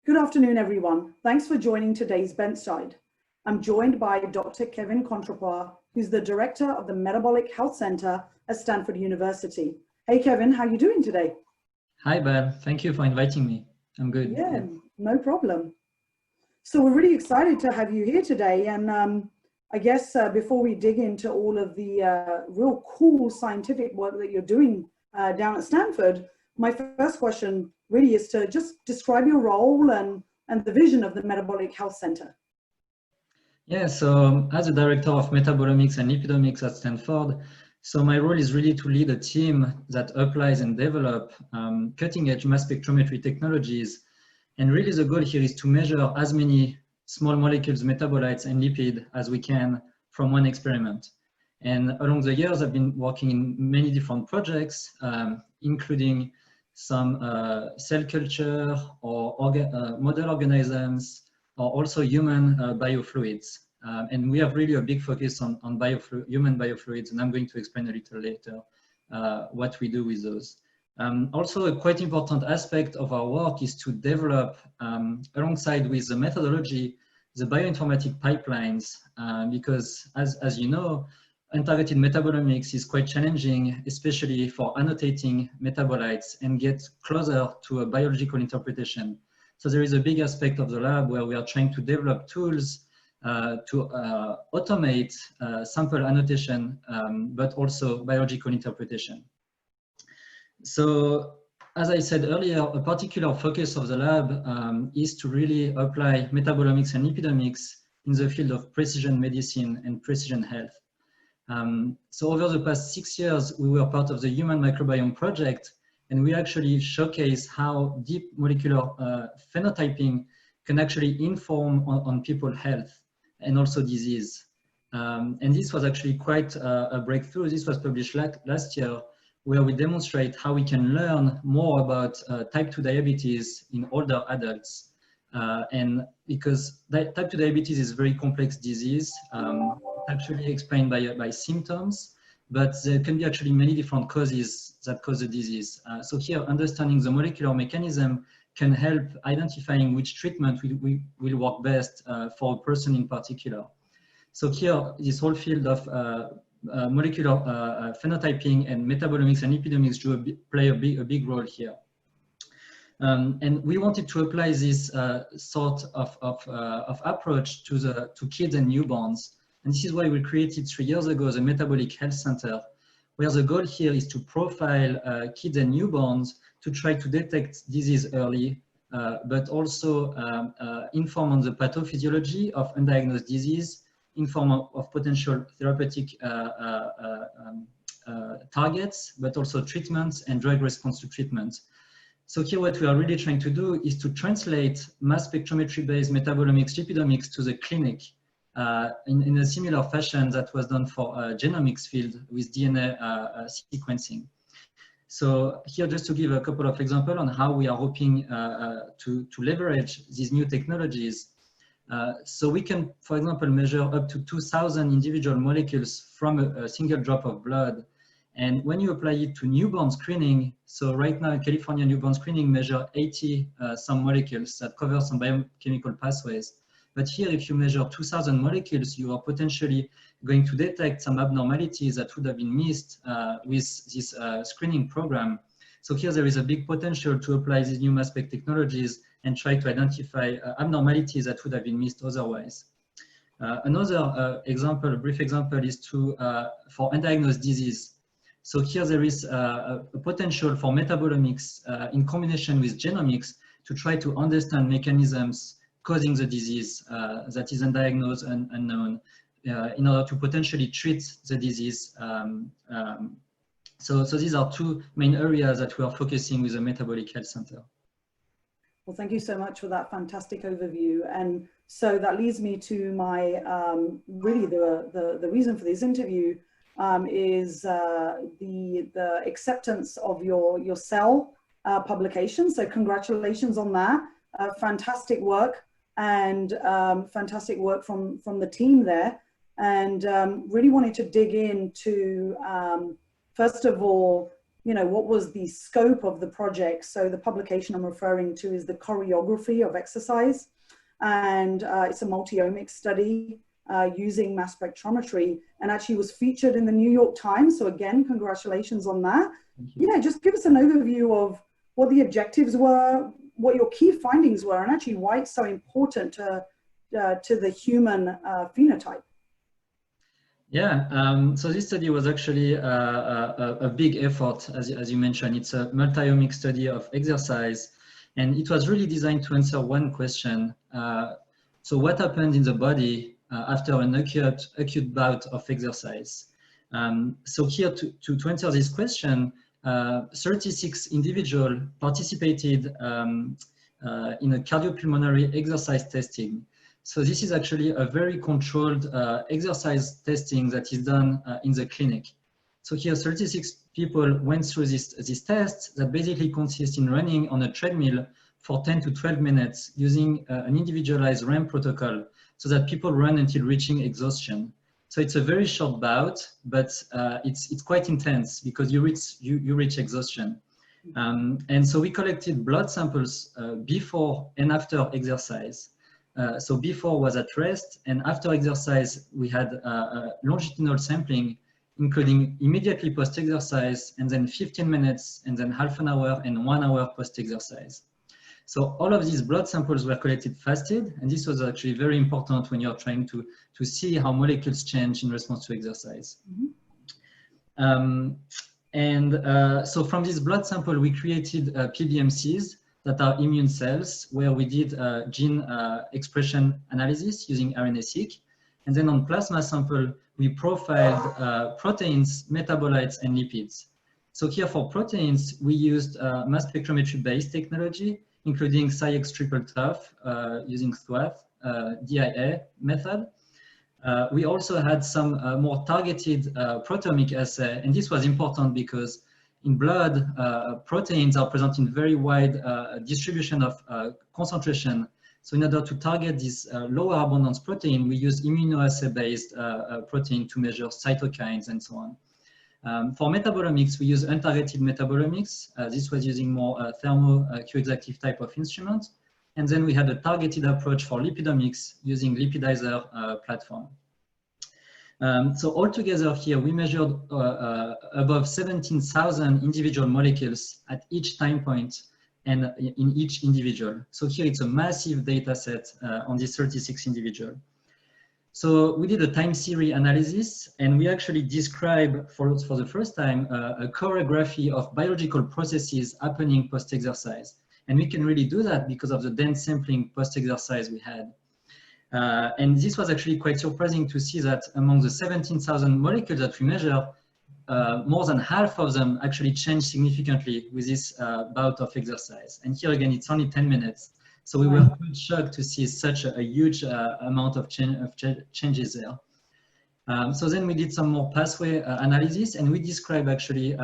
Good afternoon, everyone. Thanks for joining today's Benchside. I'm joined by Dr. Kevin Contrepois, who's the director of the Metabolic Health Center at Stanford University. Hey, Kevin, how are you doing today? Hi, Bab. Thank you for inviting me. I'm good. Yeah, no problem. So we're really excited to have you here today. And I guess before we dig into all of the real cool scientific work that you're doing down at Stanford, my first question really is to just describe your role and the vision of the Metabolic Health Center. Yeah, so as a director of metabolomics and lipidomics at Stanford, so my role is really to lead a team that applies and develop cutting-edge mass spectrometry technologies. And really the goal here is to measure as many small molecules, metabolites, and lipid as we can from one experiment. And along the years, I've been working in many different projects, including some cell culture or model organisms, or also human biofluids. And we have really a big focus on human biofluids, and I'm going to explain a little later what we do with those. Also, a quite important aspect of our work is to develop, alongside with the methodology, the bioinformatic pipelines, because as you know, untargeted metabolomics is quite challenging, especially for annotating metabolites and get closer to a biological interpretation. So there is a big aspect of the lab where we are trying to develop tools to automate sample annotation, but also biological interpretation. So as I said earlier, a particular focus of the lab is to really apply metabolomics and lipidomics in the field of precision medicine and precision health. So over the past 6 years, we were part of the Human Microbiome Project, and we actually showcase how deep molecular phenotyping can actually inform on people's health and also disease. And this was actually quite a breakthrough. This was published last year, where we demonstrate how we can learn more about type 2 diabetes in older adults. And because type 2 diabetes is a very complex disease, actually explained by symptoms, but there can be actually many different causes that cause the disease. So here, understanding the molecular mechanism can help identifying which treatment will work best for a person in particular. So here, this whole field of molecular phenotyping and metabolomics and lipidomics play a big role here. And we wanted to apply this sort of approach to kids and newborns. And this is why we created 3 years ago the Metabolic Health Center, where the goal here is to profile kids and newborns to try to detect disease early, but also inform on the pathophysiology of undiagnosed disease, inform of potential therapeutic targets, but also treatments and drug response to treatment. So here what we are really trying to do is to translate mass spectrometry-based metabolomics, lipidomics to the clinic in a similar fashion that was done for genomics field with DNA sequencing. So here, just to give a couple of examples on how we are hoping to leverage these new technologies. So we can, for example, measure up to 2,000 individual molecules from a single drop of blood. And when you apply it to newborn screening, so right now in California, newborn screening measure 80 some molecules that cover some biochemical pathways. But here, if you measure 2,000 molecules, you are potentially going to detect some abnormalities that would have been missed with this screening program. So here there is a big potential to apply these new mass spec technologies and try to identify abnormalities that would have been missed otherwise. Another example, a brief example, is for undiagnosed disease. So here there is a potential for metabolomics in combination with genomics to try to understand mechanisms causing the disease that is undiagnosed and unknown in order to potentially treat the disease. So these are two main areas that we are focusing with the Metabolic Health Center. Well, thank you so much for that fantastic overview. And so that leads me to my, really the reason for this interview is the acceptance of your Cell publication. So congratulations on that. Fantastic work, and fantastic work from the team there. And really wanted to dig into, first of all, what was the scope of the project. So the publication I'm referring to is the choreography of exercise. And it's a multi-omics study using mass spectrometry, and actually was featured in the New York Times. So again, congratulations on that. Just give us an overview of what the objectives were, what your key findings were, and actually why it's so important to the human phenotype. Yeah, so this study was actually a big effort, as you mentioned. It's a multi-omic study of exercise, and it was really designed to answer one question. So what happened in the body after an acute bout of exercise? So here to answer this question, 36 individuals participated in a cardiopulmonary exercise testing. So this is actually a very controlled exercise testing that is done in the clinic. So here 36 people went through this test that basically consists in running on a treadmill for 10 to 12 minutes using an individualized REM protocol so that people run until reaching exhaustion. So it's a very short bout, but it's quite intense because you reach exhaustion. And so we collected blood samples before and after exercise. So before was at rest, and after exercise, we had longitudinal sampling, including immediately post-exercise, and then 15 minutes, and then half an hour, and 1 hour post-exercise. So all of these blood samples were collected fasted, and this was actually very important when you're trying to see how molecules change in response to exercise. So from this blood sample, we created PBMCs, that are immune cells, where we did gene expression analysis using RNA-seq. And then on plasma sample, we profiled proteins, metabolites, and lipids. So here for proteins, we used mass spectrometry-based technology, including SciEx triple TOF using SWAF, DIA method. We also had some more targeted proteomic assay, and this was important because in blood, proteins are present in very wide distribution of concentration. So in order to target this lower abundance protein, we use immunoassay-based protein to measure cytokines and so on. For metabolomics, we use untargeted metabolomics. This was using more thermo Q-exactive type of instrument. And then we had a targeted approach for lipidomics using lipidizer platform. So altogether here, we measured above 17,000 individual molecules at each time point and in each individual. So here it's a massive data set on these 36 individuals. So we did a time series analysis, and we actually describe for the first time a choreography of biological processes happening post-exercise. And we can really do that because of the dense sampling post-exercise we had. And this was actually quite surprising to see that among the 17,000 molecules that we measure, more than half of them actually changed significantly with this bout of exercise. And here again, it's only 10 minutes. So we were quite shocked to see such a huge amount of changes there. So then we did some more pathway analysis, and we describe actually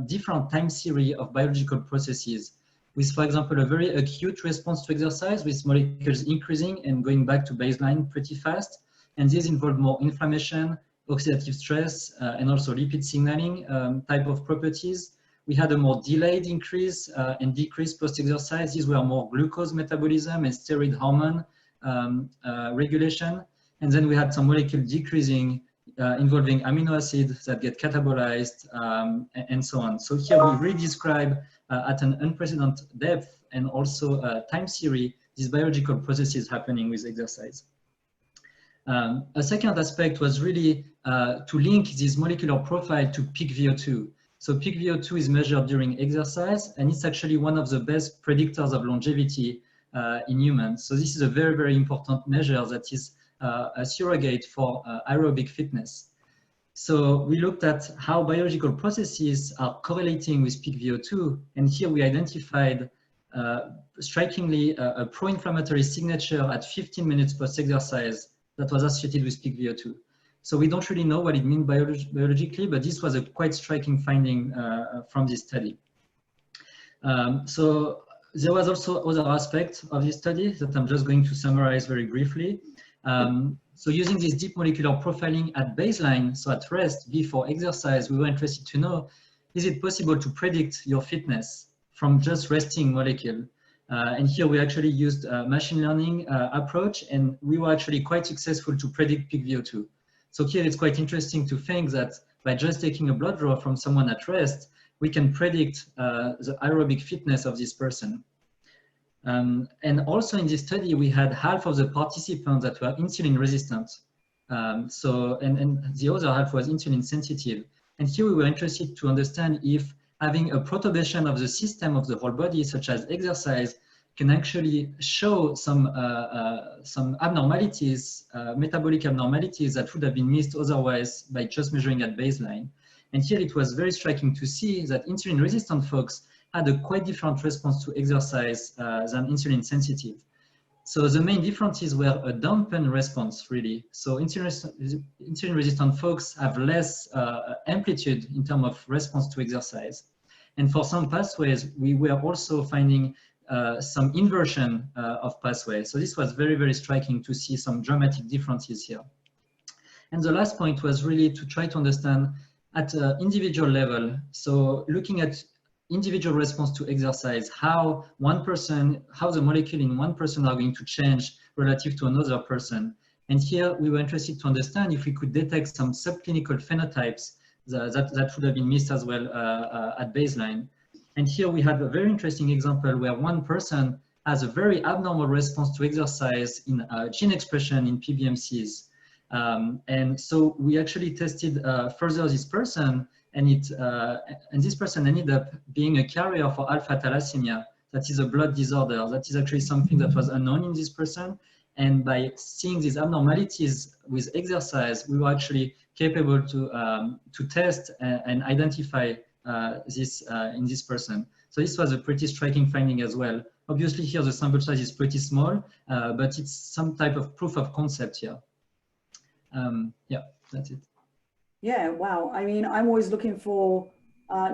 different time series of biological processes with, for example, a very acute response to exercise with molecules increasing and going back to baseline pretty fast. And these involve more inflammation, oxidative stress, and also lipid signaling type of properties. We had a more delayed increase and decrease post-exercise. These were more glucose metabolism and steroid hormone regulation. And then we had some molecule decreasing involving amino acids that get catabolized and so on. So here we re-describe at an unprecedented depth and also time series these biological processes happening with exercise. A second aspect was really to link this molecular profile to peak VO2. So peak VO2 is measured during exercise, and it's actually one of the best predictors of longevity in humans. So this is a very, very important measure that is a surrogate for aerobic fitness. So we looked at how biological processes are correlating with peak VO2, and here we identified strikingly a pro-inflammatory signature at 15 minutes post-exercise that was associated with peak VO2. So we don't really know what it means biologically, but this was a quite striking finding from this study. So there was also other aspects of this study that I'm just going to summarize very briefly. So using this deep molecular profiling at baseline, so at rest, before exercise, we were interested to know, is it possible to predict your fitness from just resting molecule? And here we actually used a machine learning approach, and we were actually quite successful to predict peak VO2. So here it's quite interesting to think that by just taking a blood draw from someone at rest, we can predict the aerobic fitness of this person. And also in this study, we had half of the participants that were insulin resistant. And the other half was insulin sensitive. And here we were interested to understand if having a perturbation of the system of the whole body, such as exercise, can actually show some abnormalities, metabolic abnormalities that would have been missed otherwise by just measuring at baseline. And here it was very striking to see that insulin resistant folks had a quite different response to exercise than insulin sensitive. So the main differences were a dampened response, really. So insulin resistant folks have less amplitude in terms of response to exercise. And for some pathways, we were also finding some inversion of pathways. So this was very, very striking to see some dramatic differences here. And the last point was really to try to understand at an individual level. So looking at individual response to exercise, how the molecule in one person are going to change relative to another person. And here we were interested to understand if we could detect some subclinical phenotypes that would have been missed as well at baseline. And here we had a very interesting example where one person has a very abnormal response to exercise in gene expression in PBMCs. And so we actually tested further this person, and this person ended up being a carrier for alpha thalassemia. That is a blood disorder. That is actually something that was unknown in this person. And by seeing these abnormalities with exercise, we were actually capable to test and identify this in this person. So this was a pretty striking finding as well. Obviously here the sample size is pretty small, but it's some type of proof of concept here. Yeah, that's it. Yeah, wow. I mean, I'm always looking for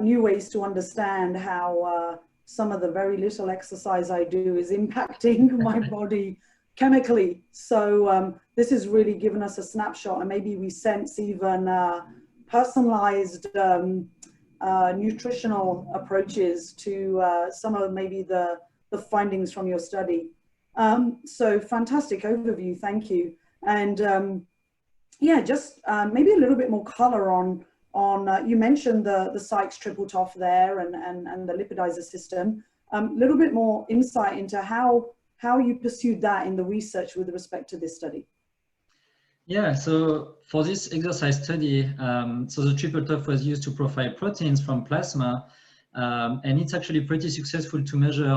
new ways to understand how some of the very little exercise I do is impacting my body chemically. So this has really given us a snapshot, and maybe we sense even personalized nutritional approaches to some of maybe the findings from your study. So fantastic overview, thank you. And yeah, just maybe a little bit more color on you mentioned the Sykes triple TOF there and the lipidizer system. A little bit more insight into how you pursued that in the research with respect to this study. Yeah, so for this exercise study, so the triple TOF was used to profile proteins from plasma, and it's actually pretty successful to measure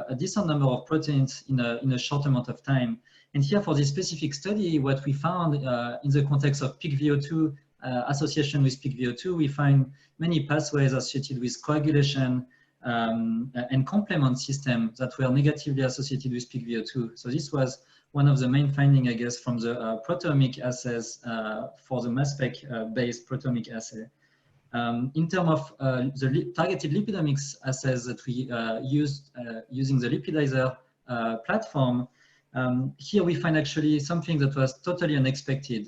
a decent number of proteins in a short amount of time. And here for this specific study, what we found in the context of peak VO2 association with peak VO2, we find many pathways associated with coagulation and complement system that were negatively associated with peak VO2. So this was one of the main findings, I guess, from the proteomic assays for the mass spec based proteomic assay. In terms of the targeted lipidomics assays that we used using the lipidizer platform, here we find actually something that was totally unexpected.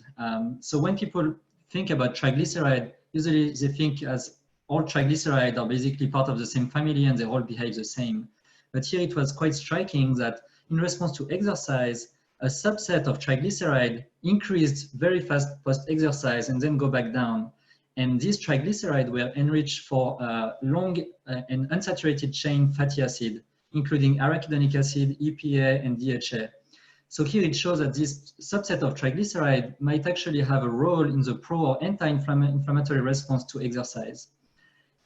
So when people think about triglyceride, usually they think as all triglycerides are basically part of the same family and they all behave the same. But here it was quite striking that in response to exercise, a subset of triglyceride increased very fast post-exercise and then go back down. And these triglycerides were enriched for long and unsaturated chain fatty acid, including arachidonic acid, EPA, and DHA. So here it shows that this subset of triglyceride might actually have a role in the pro or anti-inflammatory response to exercise.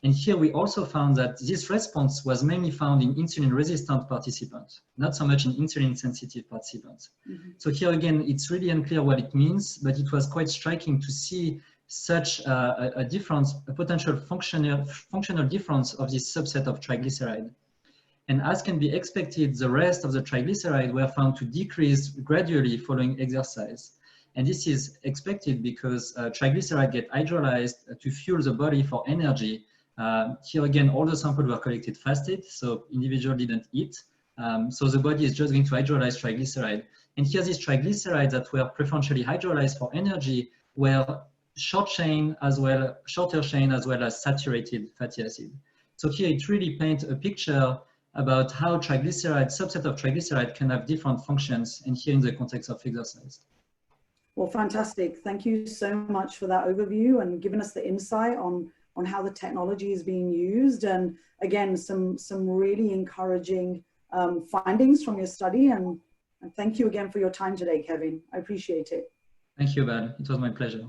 And here we also found that this response was mainly found in insulin-resistant participants, not so much in insulin-sensitive participants. Mm-hmm. So here again, it's really unclear what it means, but it was quite striking to see such a difference, a potential functional difference of this subset of triglyceride. And as can be expected, the rest of the triglyceride were found to decrease gradually following exercise. And this is expected because triglycerides get hydrolyzed to fuel the body for energy. Here again, all the samples were collected fasted, so individual didn't eat. So the body is just going to hydrolyze triglyceride. And here these triglycerides that were preferentially hydrolyzed for energy were shorter chain as well as saturated fatty acid. So here it really paints a picture about how subset of triglyceride can have different functions, and here in the context of exercise. Well, fantastic. Thank you so much for that overview and giving us the insight on how the technology is being used. And again, some really encouraging findings from your study. And thank you again for your time today, Kevin. I appreciate it. Thank you, Val. It was my pleasure.